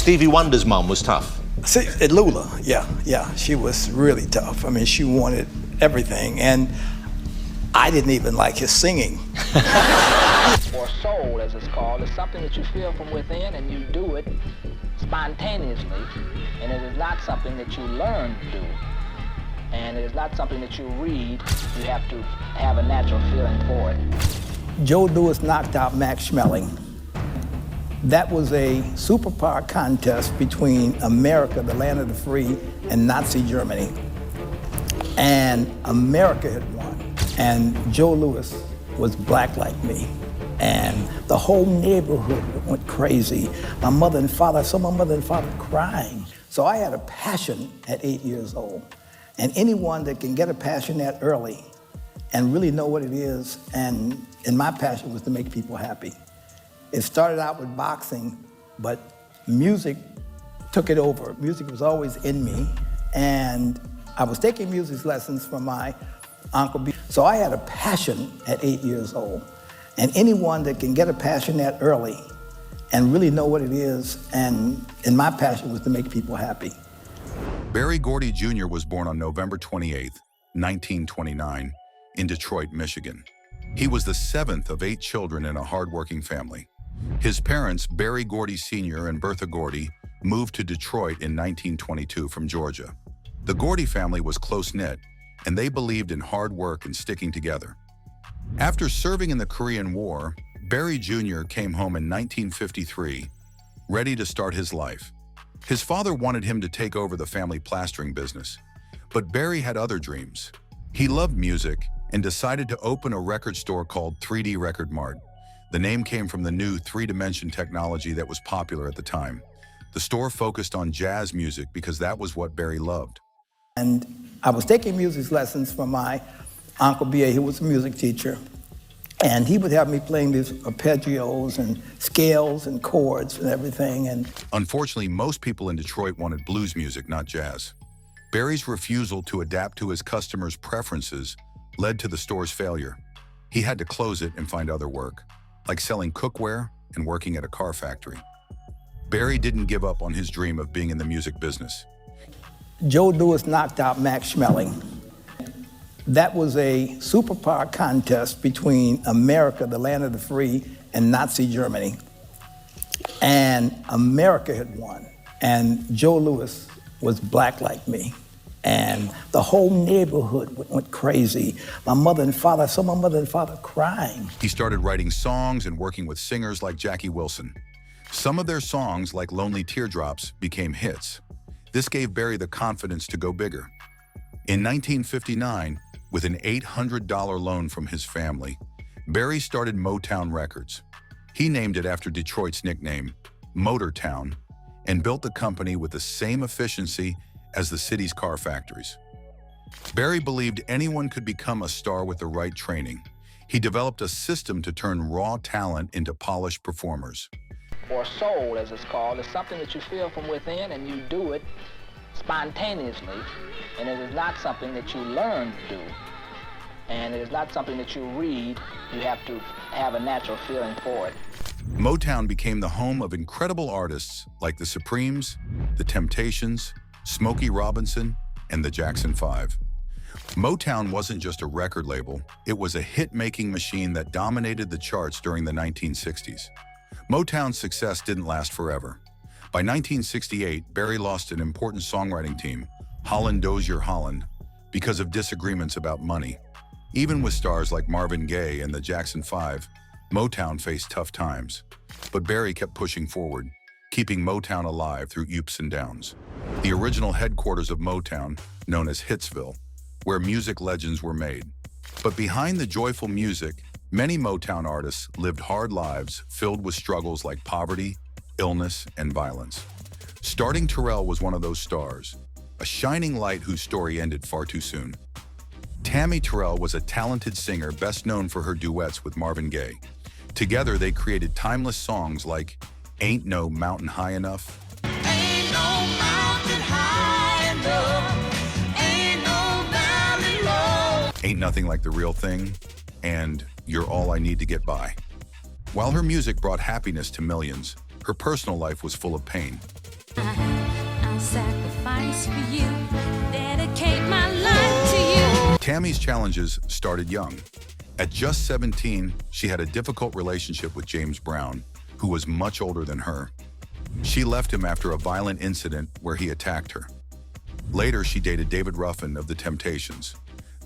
Stevie Wonder's mum was tough. See, Lula, yeah, she was really tough. I mean, she wanted everything, and I didn't even like his singing. Or soul, as it's called, is something that you feel from within and you do it spontaneously, and it is not something that you learn to do, and it is not something that you read. You have to have a natural feeling for it. Joe Louis knocked out Max Schmeling. That was a superpower contest between America, the land of the free, and Nazi Germany. And America had won. And Joe Louis was black like me. And the whole neighborhood went crazy. My mother and father, I saw my mother and father crying. So I had a passion at 8 years old. And anyone that can get a passion that early and really know what it is, and my passion was to make people happy. It started out with boxing, but music took it over. Music was always in me, and I was taking music lessons from my Uncle B. So I had a passion at 8 years old. And anyone that can get a passion that early and really know what it is, and my passion was to make people happy. Berry Gordy Jr. was born on November 28, 1929, in Detroit, Michigan. He was the seventh of 8 children in a hardworking family. His parents, Berry Gordy Sr. and Bertha Gordy, moved to Detroit in 1922 from Georgia. The Gordy family was close-knit, and they believed in hard work and sticking together. After serving in the Korean War, Berry Jr. came home in 1953, ready to start his life. His father wanted him to take over the family plastering business, but Berry had other dreams. He loved music and decided to open a record store called 3D Record Mart. The name came from the new 3-dimension technology that was popular at the time. The store focused on jazz music because that was what Berry loved. And I was taking music lessons from my Uncle B. He was a music teacher. And he would have me playing these arpeggios and scales and chords and everything. And unfortunately, most people in Detroit wanted blues music, not jazz. Berry's refusal to adapt to his customers' preferences led to the store's failure. He had to close it and find other work, like selling cookware and working at a car factory. Berry didn't give up on his dream of being in the music business. Joe Louis knocked out Max Schmeling. That was a superpower contest between America, the land of the free, and Nazi Germany. And America had won. And Joe Louis was black like me. And the whole neighborhood went crazy. My mother and father, I saw my mother and father crying. He started writing songs and working with singers like Jackie Wilson. Some of their songs, like Lonely Teardrops, became hits. This gave Berry the confidence to go bigger. In 1959, with an $800 loan from his family, Berry started Motown Records. He named it after Detroit's nickname, Motortown, and built the company with the same efficiency as the city's car factories. Berry believed anyone could become a star with the right training. He developed a system to turn raw talent into polished performers. Or soul, as it's called, is something that you feel from within and you do it spontaneously, and it is not something that you learn to do, and it is not something that you read. You have to have a natural feeling for it. Motown became the home of incredible artists like the Supremes, the Temptations, Smokey Robinson, and the Jackson 5. Motown wasn't just a record label, it was a hit-making machine that dominated the charts during the 1960s. Motown's success didn't last forever. By 1968, Berry lost an important songwriting team, Holland Dozier Holland, because of disagreements about money. Even with stars like Marvin Gaye and the Jackson 5, Motown faced tough times. But Berry kept pushing forward, keeping Motown alive through ups and downs. The original headquarters of Motown, known as Hitsville, where music legends were made. But behind the joyful music, many Motown artists lived hard lives filled with struggles like poverty, illness, and violence. Starting Terrell was one of those stars, a shining light whose story ended far too soon. Tammy Terrell was a talented singer best known for her duets with Marvin Gaye. Together, they created timeless songs like Ain't No Mountain High Enough, Ain't no mountain high enough, ain't no valley low, Ain't Nothing Like the Real Thing, and You're All I Need to Get By. While her music brought happiness to millions, her personal life was full of pain. sacrifice for you, dedicate my life to you. Tammy's challenges started young. At just 17, she had a difficult relationship with James Brown, who was much older than her. She left him after a violent incident where he attacked her. Later, she dated David Ruffin of The Temptations.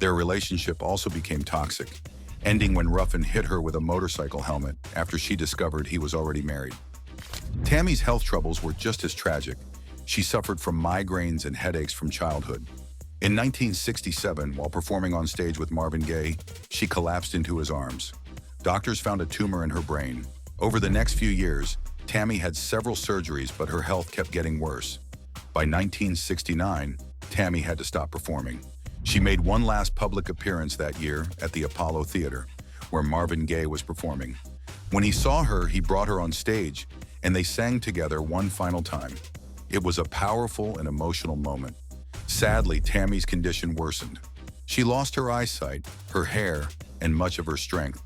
Their relationship also became toxic, ending when Ruffin hit her with a motorcycle helmet after she discovered he was already married. Tammy's health troubles were just as tragic. She suffered from migraines and headaches from childhood. In 1967, while performing on stage with Marvin Gaye, she collapsed into his arms. Doctors found a tumor in her brain. Over the next few years, Tammy had several surgeries, but her health kept getting worse. By 1969, Tammy had to stop performing. She made one last public appearance that year at the Apollo Theater, where Marvin Gaye was performing. When he saw her, he brought her on stage, and they sang together one final time. It was a powerful and emotional moment. Sadly, Tammy's condition worsened. She lost her eyesight, her hair, and much of her strength.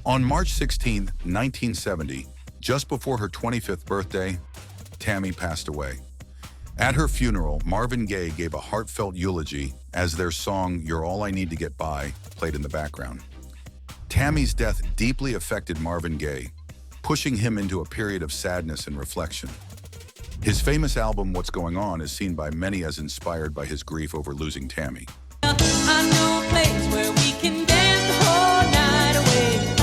On March 16, 1970, just before her 25th birthday, Tammy passed away. At her funeral, Marvin Gaye gave a heartfelt eulogy as their song, "You're All I Need to Get By," played in the background. Tammy's death deeply affected Marvin Gaye, pushing him into a period of sadness and reflection. His famous album, What's Going On, is seen by many as inspired by his grief over losing Tammy. I know a place where we can dance the whole night away.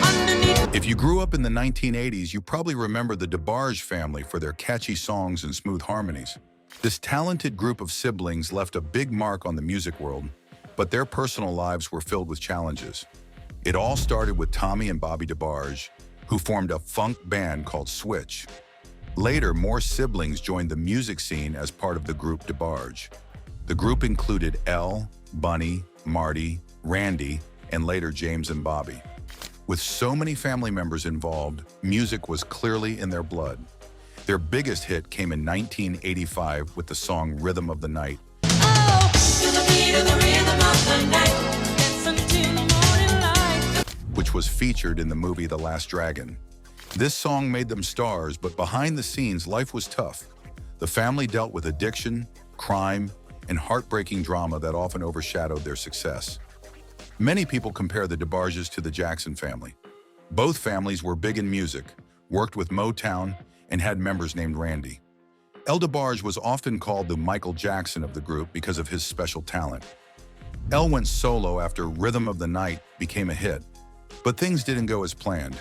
Underneath. If you grew up in the 1980s, you probably remember the DeBarge Family for their catchy songs and smooth harmonies. This talented group of siblings left a big mark on the music world, but their personal lives were filled with challenges. It all started with Tommy and Bobby DeBarge, who formed a funk band called Switch. Later, more siblings joined the music scene as part of the group DeBarge. The group included Elle, Bunny, Marty, Randy, and later James and Bobby. With so many family members involved, music was clearly in their blood. Their biggest hit came in 1985 with the song Rhythm of the Night, Oh, to the beat of the rhythm of the night. Dance until the morning light. which was featured in the movie The Last Dragon. This song made them stars, but behind the scenes, life was tough. The family dealt with addiction, crime, and heartbreaking drama that often overshadowed their success. Many people compare the DeBarges to the Jackson family. Both families were big in music, worked with Motown, and had members named Randy. El DeBarge was often called the Michael Jackson of the group because of his special talent. El went solo after Rhythm of the Night became a hit, but things didn't go as planned.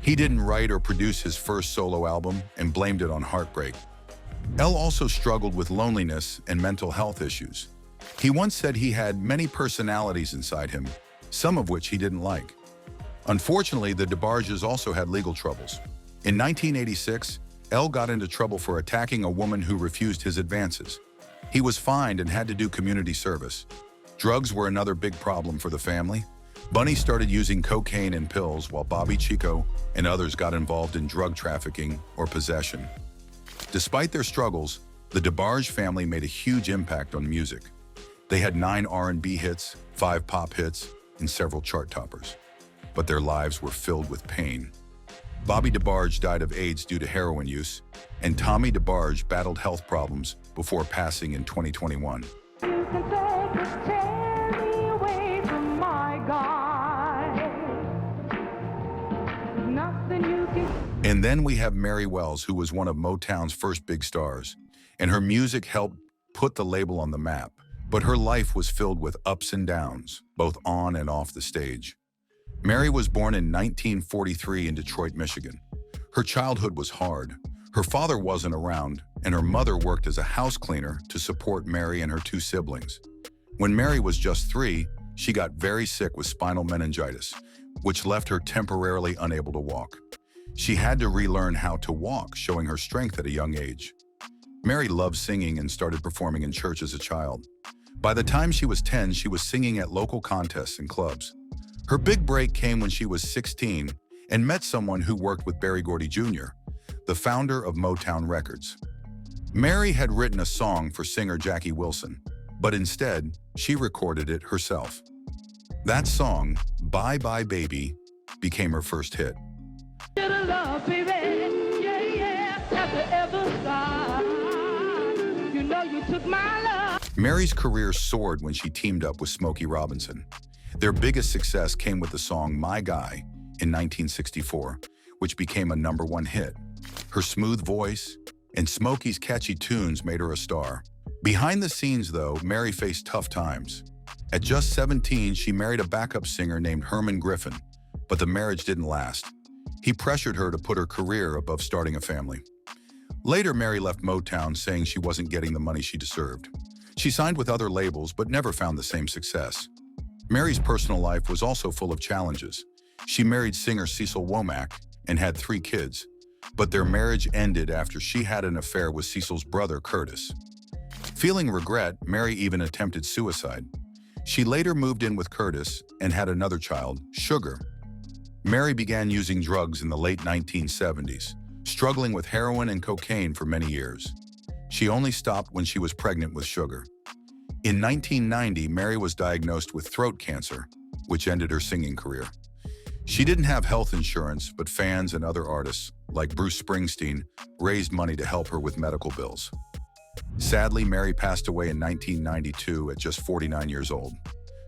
He didn't write or produce his first solo album and blamed it on heartbreak. El also struggled with loneliness and mental health issues. He once said he had many personalities inside him, some of which he didn't like. Unfortunately, the DeBarges also had legal troubles. In 1986, El got into trouble for attacking a woman who refused his advances. He was fined and had to do community service. Drugs were another big problem for the family. Bunny started using cocaine and pills, while Bobby Chico and others got involved in drug trafficking or possession. Despite their struggles, the DeBarge family made a huge impact on music. They had 9 R&B hits, 5 pop hits, and several chart toppers. But their lives were filled with pain. Bobby DeBarge died of AIDS due to heroin use, and Tommy DeBarge battled health problems before passing in 2021. And then we have Mary Wells, who was one of Motown's first big stars, and her music helped put the label on the map. But her life was filled with ups and downs, both on and off the stage. Mary was born in 1943 in Detroit, Michigan. Her childhood was hard. Her father wasn't around, and her mother worked as a house cleaner to support Mary and her 2 siblings. When Mary was just 3, she got very sick with spinal meningitis, which left her temporarily unable to walk. She had to relearn how to walk, showing her strength at a young age. Mary loved singing and started performing in church as a child. By the time she was 10, she was singing at local contests and clubs. Her big break came when she was 16 and met someone who worked with Berry Gordy Jr., the founder of Motown Records. Mary had written a song for singer Jackie Wilson, but instead, she recorded it herself. That song, Bye Bye Baby, became her first hit. Love, baby. Yeah, yeah. At the other side. You know you took my love. Mary's career soared when she teamed up with Smokey Robinson. Their biggest success came with the song My Guy in 1964, which became a #1 hit. Her smooth voice and Smokey's catchy tunes made her a star. Behind the scenes, though, Mary faced tough times. At just 17, she married a backup singer named Herman Griffin, but the marriage didn't last. He pressured her to put her career above starting a family. Later, Mary left Motown saying she wasn't getting the money she deserved. She signed with other labels, but never found the same success. Mary's personal life was also full of challenges. She married singer Cecil Womack and had 3 kids, but their marriage ended after she had an affair with Cecil's brother, Curtis. Feeling regret, Mary even attempted suicide. She later moved in with Curtis and had another child, Sugar. Mary began using drugs in the late 1970s, struggling with heroin and cocaine for many years. She only stopped when she was pregnant with Sugar. In 1990, Mary was diagnosed with throat cancer, which ended her singing career. She didn't have health insurance, but fans and other artists, like Bruce Springsteen, raised money to help her with medical bills. Sadly, Mary passed away in 1992 at just 49 years old.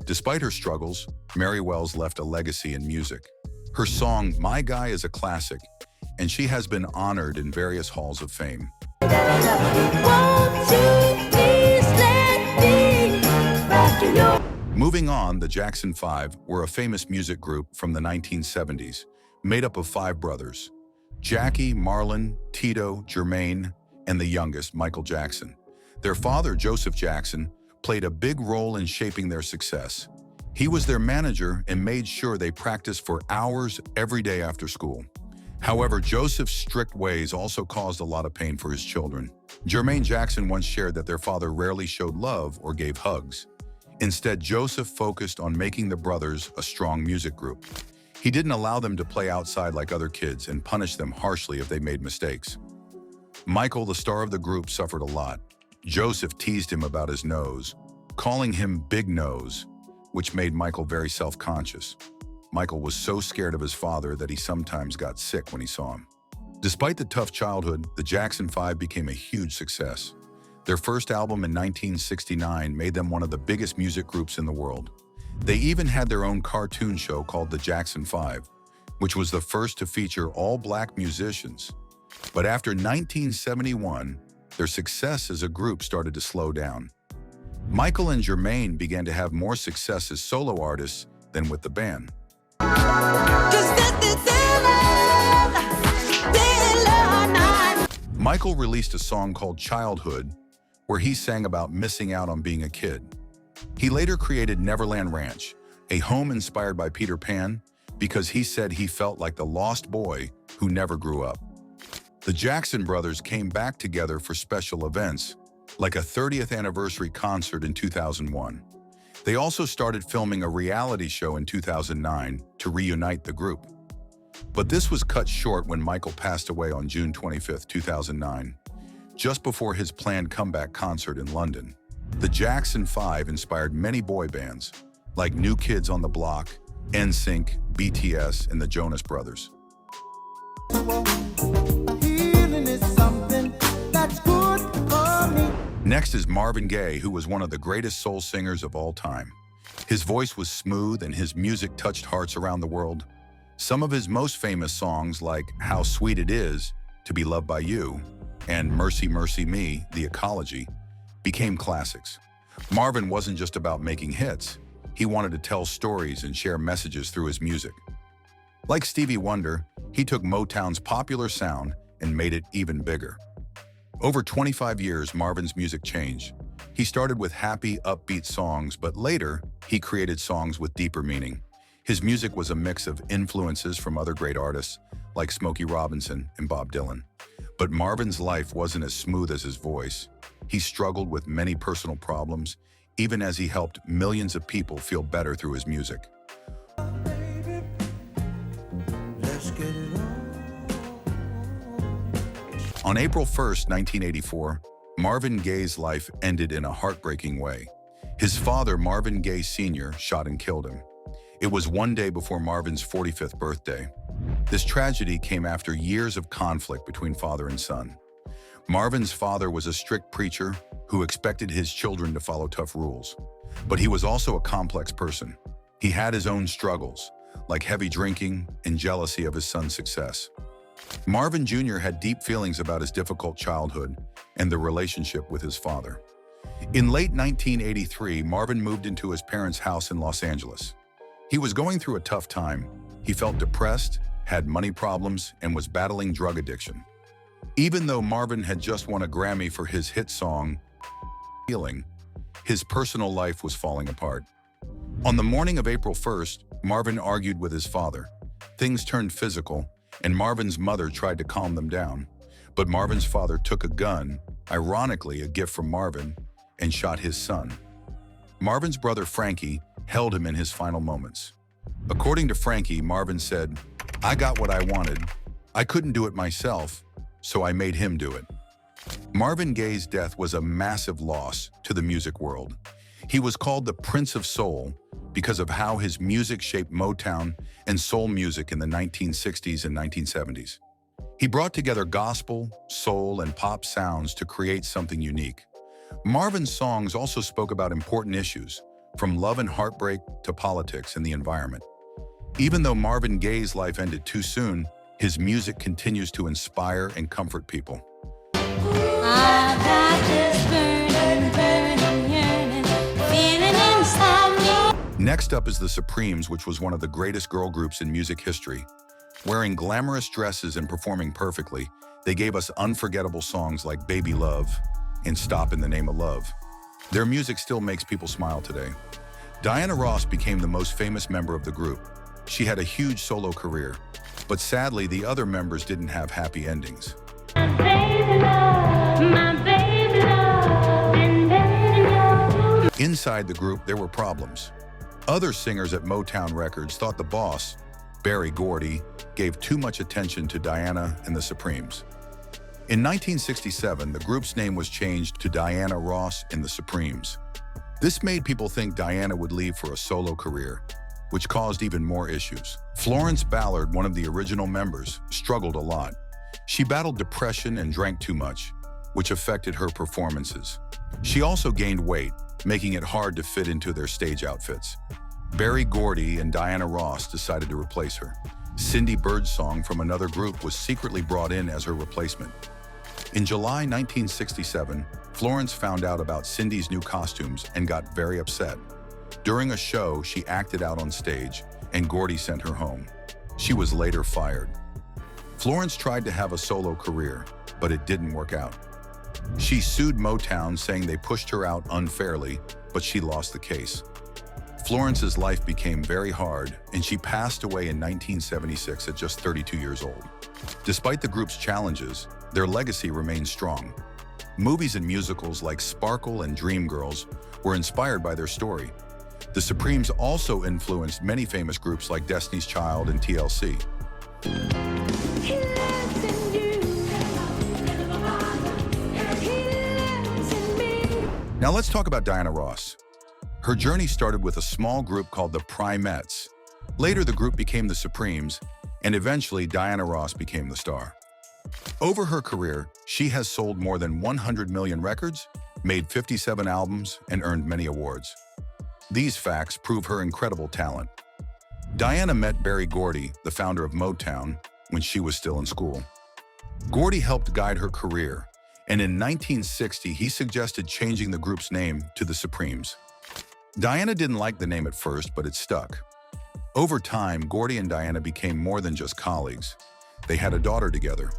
Despite her struggles, Mary Wells left a legacy in music. Her song, My Guy, is a classic, and she has been honored in various halls of fame. Won't you please let me back to your... Moving on, the Jackson 5 were a famous music group from the 1970s, made up of 5 brothers: Jackie, Marlon, Tito, Jermaine, and the youngest, Michael Jackson. Their father, Joseph Jackson, played a big role in shaping their success. He was their manager and made sure they practiced for hours every day after school. However, Joseph's strict ways also caused a lot of pain for his children. Jermaine Jackson once shared that their father rarely showed love or gave hugs. Instead, Joseph focused on making the brothers a strong music group. He didn't allow them to play outside like other kids and punished them harshly if they made mistakes. Michael, the star of the group, suffered a lot. Joseph teased him about his nose, calling him Big Nose, which made Michael very self-conscious. Michael was so scared of his father that he sometimes got sick when he saw him. Despite the tough childhood, the Jackson 5 became a huge success. Their first album in 1969 made them one of the biggest music groups in the world. They even had their own cartoon show called The Jackson 5, which was the first to feature all black musicians. But after 1971, their success as a group started to slow down. Michael and Jermaine began to have more success as solo artists than with the band. Michael released a song called Childhood, where he sang about missing out on being a kid. He later created Neverland Ranch, a home inspired by Peter Pan, because he said he felt like the lost boy who never grew up. The Jackson brothers came back together for special events, like a 30th anniversary concert in 2001. They also started filming a reality show in 2009 to reunite the group. But this was cut short when Michael passed away on June 25, 2009, just before his planned comeback concert in London. The Jackson 5 inspired many boy bands, like New Kids on the Block, NSYNC, BTS, and the Jonas Brothers. Next is Marvin Gaye, who was one of the greatest soul singers of all time. His voice was smooth and his music touched hearts around the world. Some of his most famous songs, like How Sweet It Is to Be Loved by You and Mercy, Mercy Me, The Ecology, became classics. Marvin wasn't just about making hits. He wanted to tell stories and share messages through his music. Like Stevie Wonder, he took Motown's popular sound and made it even bigger. Over 25 years, Marvin's music changed. He started with happy, upbeat songs, but later, he created songs with deeper meaning. His music was a mix of influences from other great artists, like Smokey Robinson and Bob Dylan. But Marvin's life wasn't as smooth as his voice. He struggled with many personal problems, even as he helped millions of people feel better through his music. On April 1st, 1984, Marvin Gaye's life ended in a heartbreaking way. His father, Marvin Gaye Sr., shot and killed him. It was one day before Marvin's 45th birthday. This tragedy came after years of conflict between father and son. Marvin's father was a strict preacher who expected his children to follow tough rules. But he was also a complex person. He had his own struggles, like heavy drinking and jealousy of his son's success. Marvin Jr. had deep feelings about his difficult childhood and the relationship with his father. In late 1983, Marvin moved into his parents' house in Los Angeles. He was going through a tough time. He felt depressed, had money problems, and was battling drug addiction. Even though Marvin had just won a Grammy for his hit song, Healing, his personal life was falling apart. On the morning of April 1st, Marvin argued with his father. Things turned physical, and Marvin's mother tried to calm them down. But Marvin's father took a gun, ironically a gift from Marvin, and shot his son. Marvin's brother Frankie held him in his final moments. According to Frankie, Marvin said, "I got what I wanted. I couldn't do it myself, so I made him do it." Marvin Gaye's death was a massive loss to the music world. He was called the Prince of Soul because of how his music shaped Motown and soul music in the 1960s and 1970s. He brought together gospel, soul, and pop sounds to create something unique. Marvin's songs also spoke about important issues, from love and heartbreak to politics and the environment. Even though Marvin Gaye's life ended too soon, his music continues to inspire and comfort people. I've got this burning yearning, feeling inside me. Next up is the Supremes, which was one of the greatest girl groups in music history. Wearing glamorous dresses and performing perfectly, they gave us unforgettable songs like Baby Love and Stop in the Name of Love. Their music still makes people smile today. Diana Ross became the most famous member of the group. She had a huge solo career, but sadly, the other members didn't have happy endings. Inside the group, there were problems. Other singers at Motown Records thought the boss, Berry Gordy, gave too much attention to Diana and the Supremes. In 1967, the group's name was changed to Diana Ross and the Supremes. This made people think Diana would leave for a solo career, which caused even more issues. Florence Ballard, one of the original members, struggled a lot. She battled depression and drank too much, which affected her performances. She also gained weight, making it hard to fit into their stage outfits. Berry Gordy and Diana Ross decided to replace her. Cindy Birdsong from another group was secretly brought in as her replacement. In July 1967, Florence found out about Cindy's new costumes and got very upset. During a show, she acted out on stage, and Gordy sent her home. She was later fired. Florence tried to have a solo career, but it didn't work out. She sued Motown, saying they pushed her out unfairly, but she lost the case. Florence's life became very hard, and she passed away in 1976 at just 32 years old. Despite the group's challenges, their legacy remains strong. Movies and musicals like Sparkle and Dreamgirls were inspired by their story. The Supremes also influenced many famous groups like Destiny's Child and TLC. Now let's talk about Diana Ross. Her journey started with a small group called the Primettes. Later, the group became the Supremes, and eventually Diana Ross became the star. Over her career, she has sold more than 100 million records, made 57 albums, and earned many awards. These facts prove her incredible talent. Diana met Berry Gordy, the founder of Motown, when she was still in school. Gordy helped guide her career, and in 1960, he suggested changing the group's name to the Supremes. Diana didn't like the name at first, but it stuck. Over time, Gordy and Diana became more than just colleagues. They had a daughter together.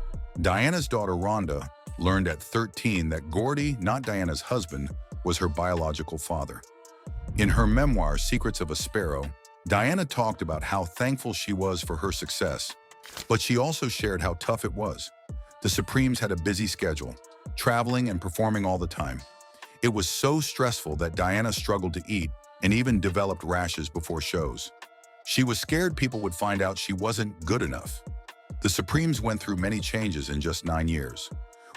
Diana's daughter, Rhonda, learned at 13 that Gordy, not Diana's husband, was her biological father. In her memoir, Secrets of a Sparrow, Diana talked about how thankful she was for her success, but she also shared how tough it was. The Supremes had a busy schedule, traveling and performing all the time. It was so stressful that Diana struggled to eat and even developed rashes before shows. She was scared people would find out she wasn't good enough. The Supremes went through many changes in just 9 years.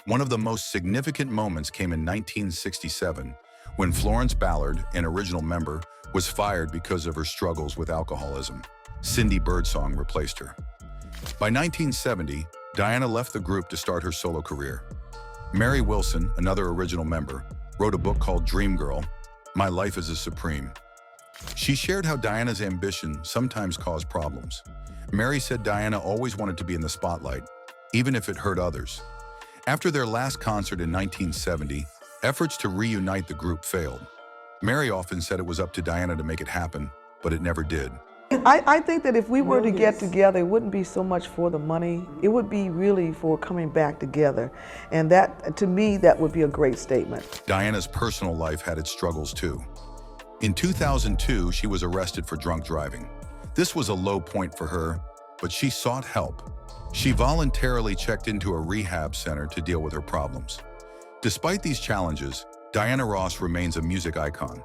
One of the most significant moments came in 1967, when Florence Ballard, an original member, was fired because of her struggles with alcoholism. Cindy Birdsong replaced her. By 1970, Diana left the group to start her solo career. Mary Wilson, another original member, wrote a book called Dream Girl, My Life as a Supreme. She shared how Diana's ambition sometimes caused problems. Mary said Diana always wanted to be in the spotlight, even if it hurt others. After their last concert in 1970, efforts to reunite the group failed. Mary often said it was up to Diana to make it happen, but it never did. I think that if we were to get together, it wouldn't be so much for the money. It would be really for coming back together. And that, to me, that would be a great statement. Diana's personal life had its struggles too. In 2002, she was arrested for drunk driving. This was a low point for her, but she sought help. She voluntarily checked into a rehab center to deal with her problems. Despite these challenges, Diana Ross remains a music icon.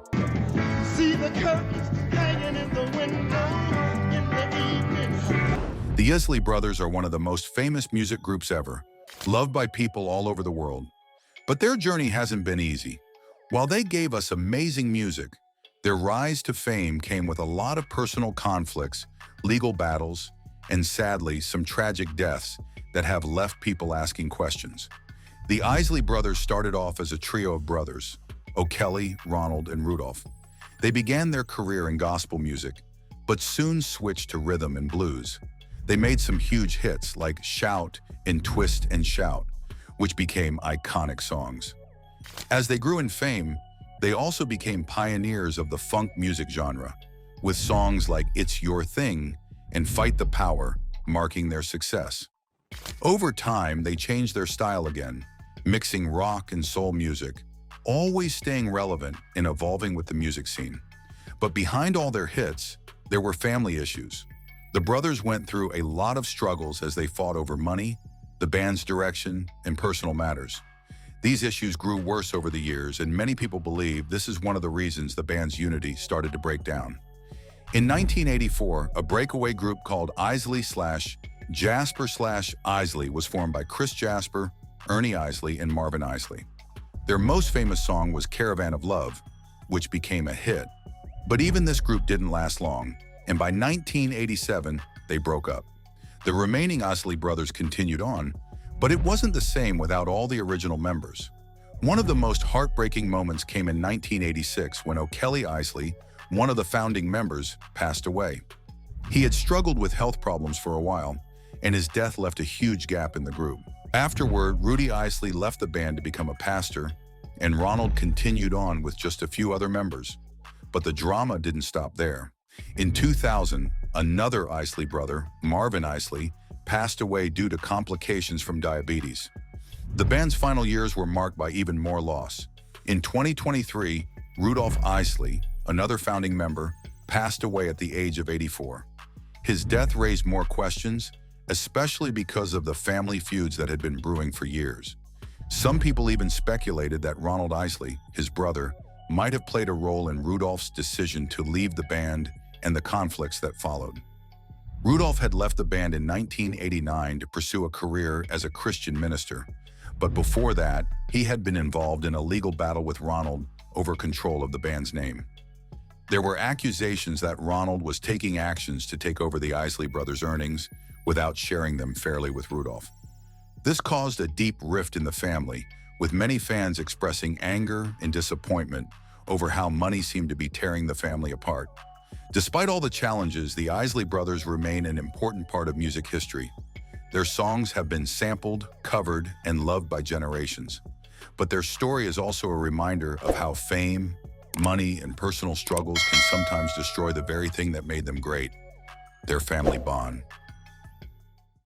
See the curtains hanging in the window in the evening. The Isley Brothers are one of the most famous music groups ever, loved by people all over the world. But their journey hasn't been easy. While they gave us amazing music, their rise to fame came with a lot of personal conflicts, legal battles, and sadly, some tragic deaths that have left people asking questions. The Isley Brothers started off as a trio of brothers, O'Kelly, Ronald, and Rudolph. They began their career in gospel music, but soon switched to rhythm and blues. They made some huge hits like Shout and Twist and Shout, which became iconic songs. As they grew in fame, they also became pioneers of the funk music genre, with songs like It's Your Thing and Fight the Power marking their success. Over time, they changed their style again, mixing rock and soul music, always staying relevant and evolving with the music scene. But behind all their hits, there were family issues. The brothers went through a lot of struggles as they fought over money, the band's direction, and personal matters. These issues grew worse over the years, and many people believe this is one of the reasons the band's unity started to break down. In 1984, a breakaway group called Isley/Jasper/Isley was formed by Chris Jasper, Ernie Isley, and Marvin Isley. Their most famous song was Caravan of Love, which became a hit. But even this group didn't last long, and by 1987, they broke up. The remaining Isley Brothers continued on, but it wasn't the same without all the original members. One of the most heartbreaking moments came in 1986 when O'Kelly Isley, one of the founding members, passed away. He had struggled with health problems for a while, and his death left a huge gap in the group. Afterward, Rudy Isley left the band to become a pastor, and Ronald continued on with just a few other members. But the drama didn't stop there. In 2000, another Isley brother, Marvin Isley, passed away due to complications from diabetes. The band's final years were marked by even more loss. In 2023, Rudolph Isley, another founding member, passed away at the age of 84. His death raised more questions, especially because of the family feuds that had been brewing for years. Some people even speculated that Ronald Isley, his brother, might have played a role in Rudolph's decision to leave the band and the conflicts that followed. Rudolph had left the band in 1989 to pursue a career as a Christian minister, but before that, he had been involved in a legal battle with Ronald over control of the band's name. There were accusations that Ronald was taking actions to take over the Isley Brothers' earnings without sharing them fairly with Rudolph. This caused a deep rift in the family, with many fans expressing anger and disappointment over how money seemed to be tearing the family apart. Despite all the challenges, the Isley Brothers remain an important part of music history. Their songs have been sampled, covered, and loved by generations. But their story is also a reminder of how fame, money, and personal struggles can sometimes destroy the very thing that made them great, their family bond.